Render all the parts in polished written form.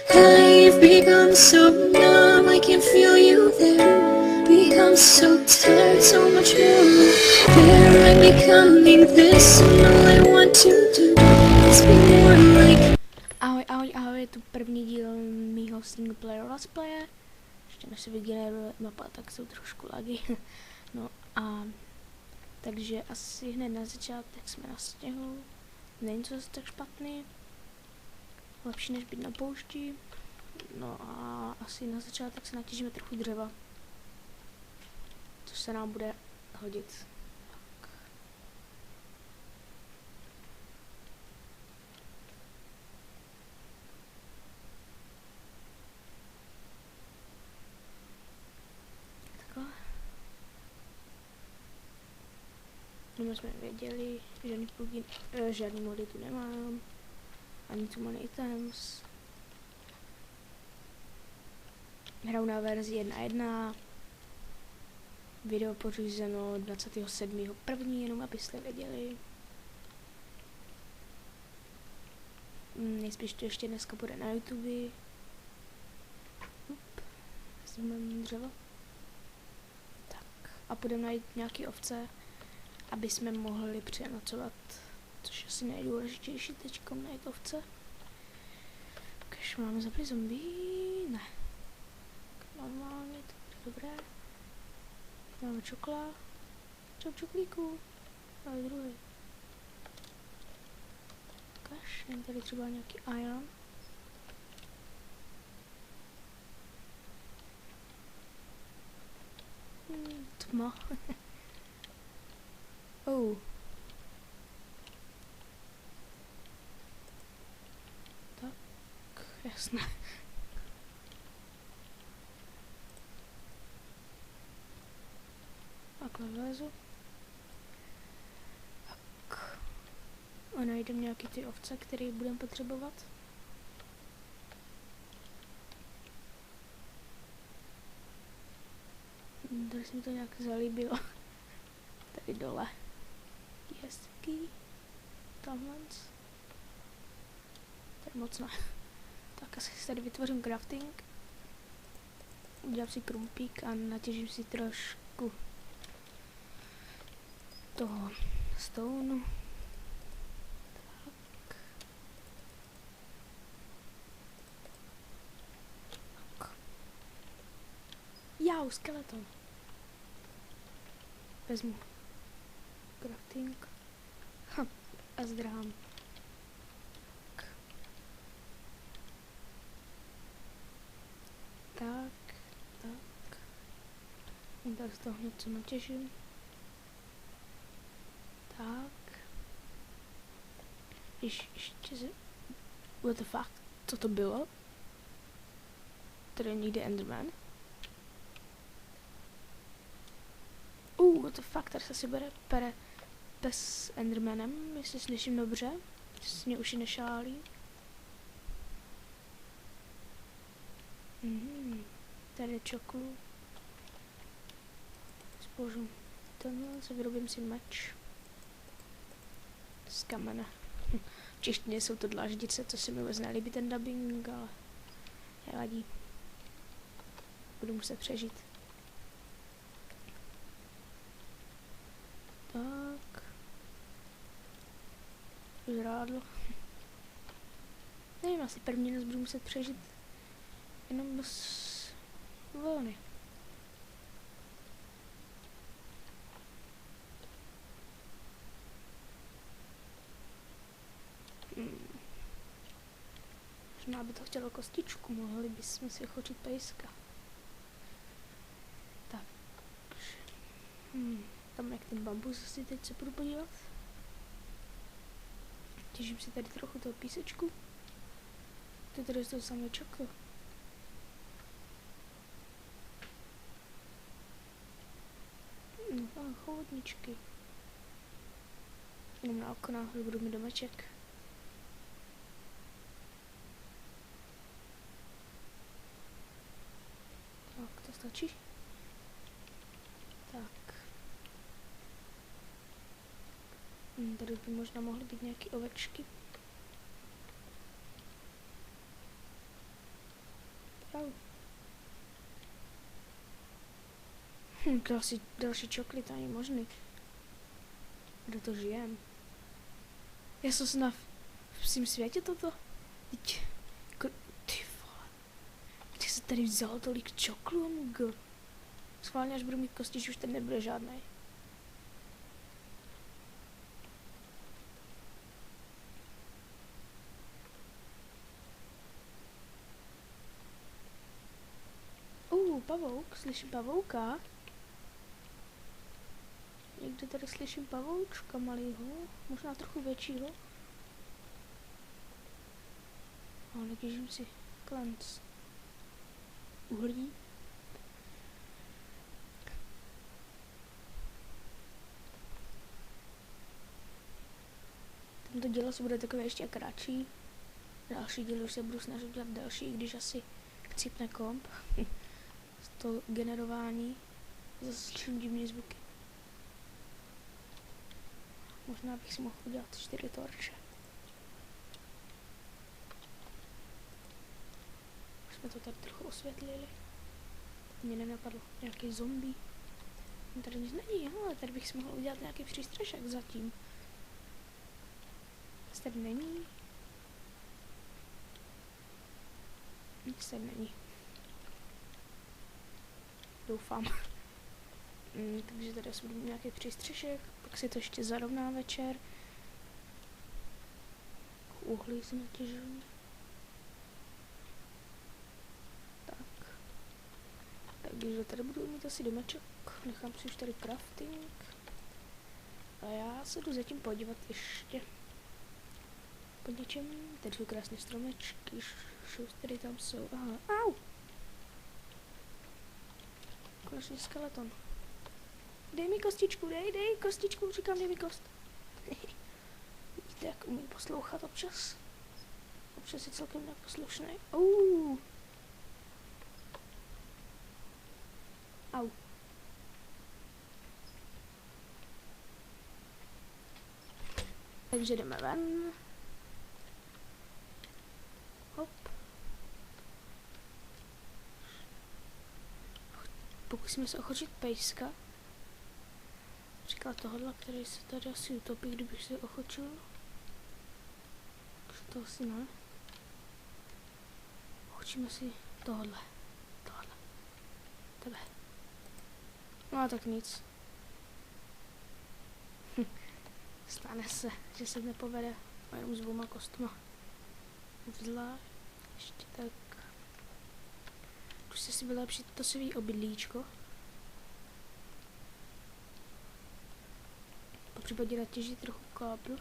I've become so numb, I can feel you there. Become so tired, so much more. Where I'm becoming this, and all I want to do is be more like. Ahoj, ahoj, ahoj, je tu první díl mýho single player let's playe. Ještě než se vygeneruje mapa, tak jsou trošku lagy. No a takže asi hned na začátek jsme na sněhu. Není to zase tak špatný. Lepší než být na poušti. No a asi na začátek se natěžíme trochu dřeva. Což se nám bude hodit. No, jsme věděli, žádný mody tu nemám, ani tu money items. Hraju na verzi 1.1. Video pořízeno 27.1. jenom abyste věděli. Nejspíš to ještě dneska bude na YouTube. Vezmeme dřevo. Tak a půjdeme najít nějaký ovce, aby jsme mohli přenocovat, což asi nejdůležitější teďkom najít ovce. Když máme zabili zombie, ne. Normálně, to bude dobré. Máme čokla. Čau čoklíku. Ale druhý. Kaž, jen tady třeba nějaký iron. Tma. Oh. Tak, jasné. Takhle vlezu. Tak. A najdeme nějaký ty ovce, které budeme potřebovat. Tady se mi to nějak zalíbilo. Tady dole. Hezký. Tamhle. Tady moc ne. Tak asi si tady vytvořím crafting. Udělám si krumpík a natěžím si trošku toho stoneu. Tak. Jau, skeleton. Vezmu crafting. A zdrhám. Tak. Tady z toho něco natěžím. Tak. Ještě se... What the fuck? Co to bylo? Tady je někde Enderman. What the fuck? Tady se si bere s Endermanem, jestli slyším dobře. Jestli mě uši nešálí. Tady je čoklu. Spoložím tenhle, vyrobím si meč. Z kamene. V češtině jsou to dlaždice, co se mi vůbec nelíbí ten dubbing, ale nevadí. Budu muset přežít. Tak. Zrádlo. Nevím, asi první noc budu muset přežít jenom bez vlny. Možná by to chtělo kostičku, mohli bychom si ochočit pejska. Tak. Tam jak ten bambus si teď se budu podívat. Těžím si tady trochu toho písečku. To tady je to samé čoklo. No tam chobotničky. Jenom na okna, budu mít domeček. Tak, to stačí? Tak. Tady by možná mohly být nějaké ovečky. Au. Další čokly, to není možný. Kde to žijem? Já jsem snad v psím světě toto. Ty vole. Kde se tady vzal tolik čoklů, amgo? Schválně, až budu mít kostič, už tady nebude žádnej. Pavouk, slyším pavouka. Někde tady slyším pavoučka malýho, možná trochu většího. A natěžím si klanc uhlí. Tento díl se bude takové ještě kratší. Další díl už se budu snažit dělat delší, i když asi chcípne komp. To generování, zase slyším divné zvuky. Možná bych si mohl udělat 4 torče. Už jsme to tady trochu osvětlili. Mně nenapadlo nějaký zombie. Tady nic není, ale tady bych si mohl udělat nějaký přístřešek zatím. Nic tady není. Nic tady není. Doufám. Takže tady asi budu nějaký přístřešek, pak si to ještě zarovná večer. Uhlí si natěžuji. Tak. Takže tady budu mít asi domeček. Nechám si už tady crafting. A já se jdu zatím podívat ještě po něčem. Tady jsou krásné stromečky, šustry tam jsou. Aha, au! Konečně skeleton. Dej mi kostičku, dej kostičku, říkám, dej mi kost. Vidíte, jak umí poslouchat občas. Občas je celkem neposlušný. Au. Takže jdeme ven. Hop. Pokusíme se ochočit pejska. Říkala tohle, který se tady asi utopí, kdybych se ochočil. To asi ne. Ochočíme si tohle. Tebe. No a tak nic. Stane se, že se nepovede jenom s 2 kostma. Vzla. Ještě tak. Už si vylepšit to svý obydlíčko. Po případě natěžit trochu kábel.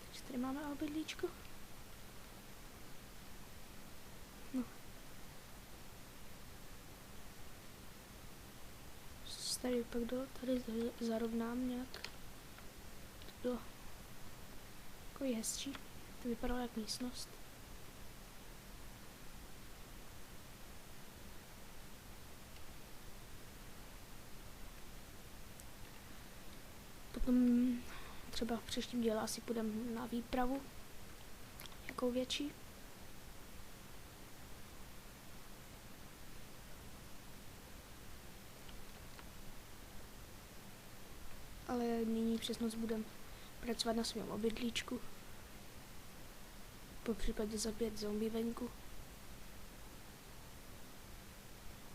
Takže tady máme obydlíčko. No. Tady pak tady zarovnám nějak. To takový hezčí. To vypadalo jak místnost. Potom třeba v příštím díle asi půjdeme na výpravu. Jakou větší. Ale nyní přes noc budeme pracovat na svém obydlíčku. Po případě zabít zombie venku.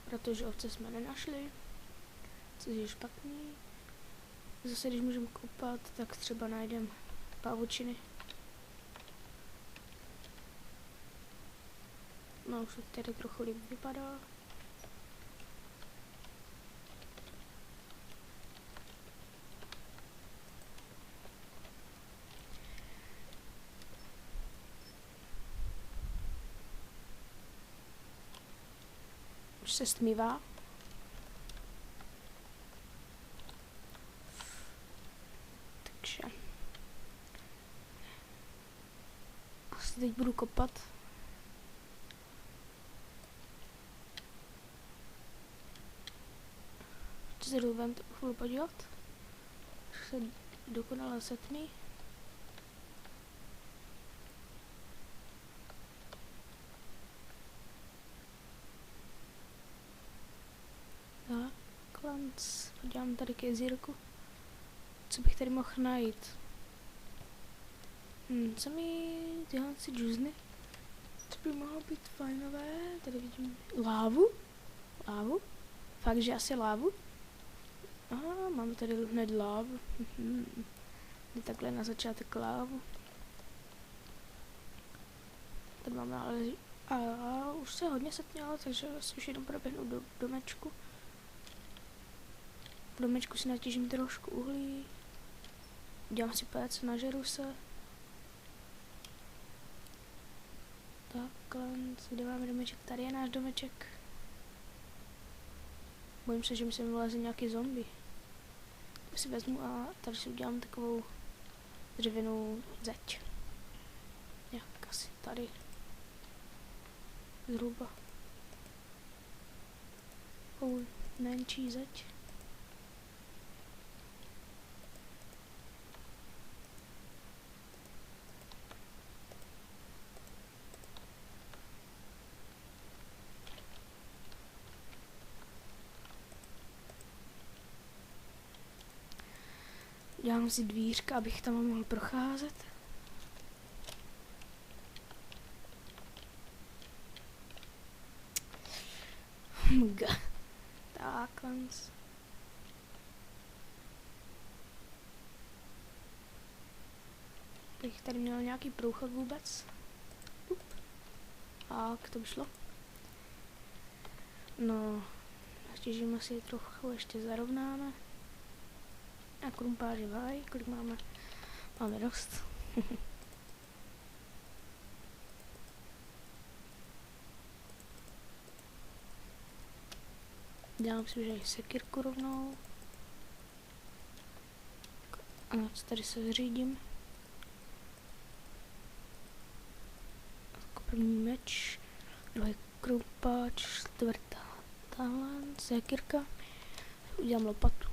Protože ovce jsme nenašli. Což je špatný. Zase, když můžeme kopat, tak třeba najdeme pavučiny. No, už to tady trochu líp vypadá. Už se stmívá. Takže asi teď budu kopat. Ještě se jdu ven chvíli podívat. Se dokonale setmí. udělám tady kejzírku. Co bych tady mohl najít? Co mi tyhle si džuzny? Co by mohlo být fajnové? Tady vidím lávu. Lávu? Fakt, že asi lávu? Aha, máme tady hned lávu. Jde takhle na začátek lávu. Tady máme ale... A už se hodně setmělo, takže si už jenom proběhnu do domečku. V domečku si natěžím trošku uhlí. Udělám si pec, nažeru se. Takhle, kde máme domeček? Tady je náš domeček. Bojím se, že mi sem vyleze nějaký zombie. To si vezmu a tady si udělám takovou dřevěnou zeď. Jak asi tady. Zhruba. Takovou menší zeď. Dělám si dvířka, abych tam mohl procházet. Takhle. Bych tady měl nějaký průchod vůbec. Tak, to by šlo. No, stěžíme si trochu, ještě zarovnáme. A krumpáři vaj, kolik máme? Máme dost. Dělám si už sekírku rovnou. A tady se zřídím. Jako první meč, druhý krumpáč, čtvrtá tahle, sekírka. Udělám lopatu.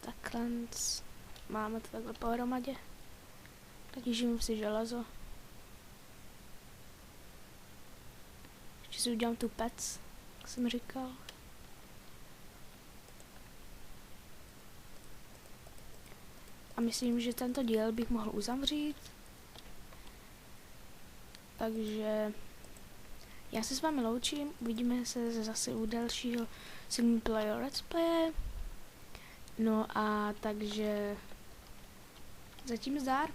Takhle máme to takhle pohromadě. Natížím si železo. Ještě si udělám tu pec, jak jsem říkal. A myslím, že tento díl bych mohl uzavřít. Takže já se s vámi loučím, uvidíme se zase u dalšího single player let's play. No a takže zatím zdar.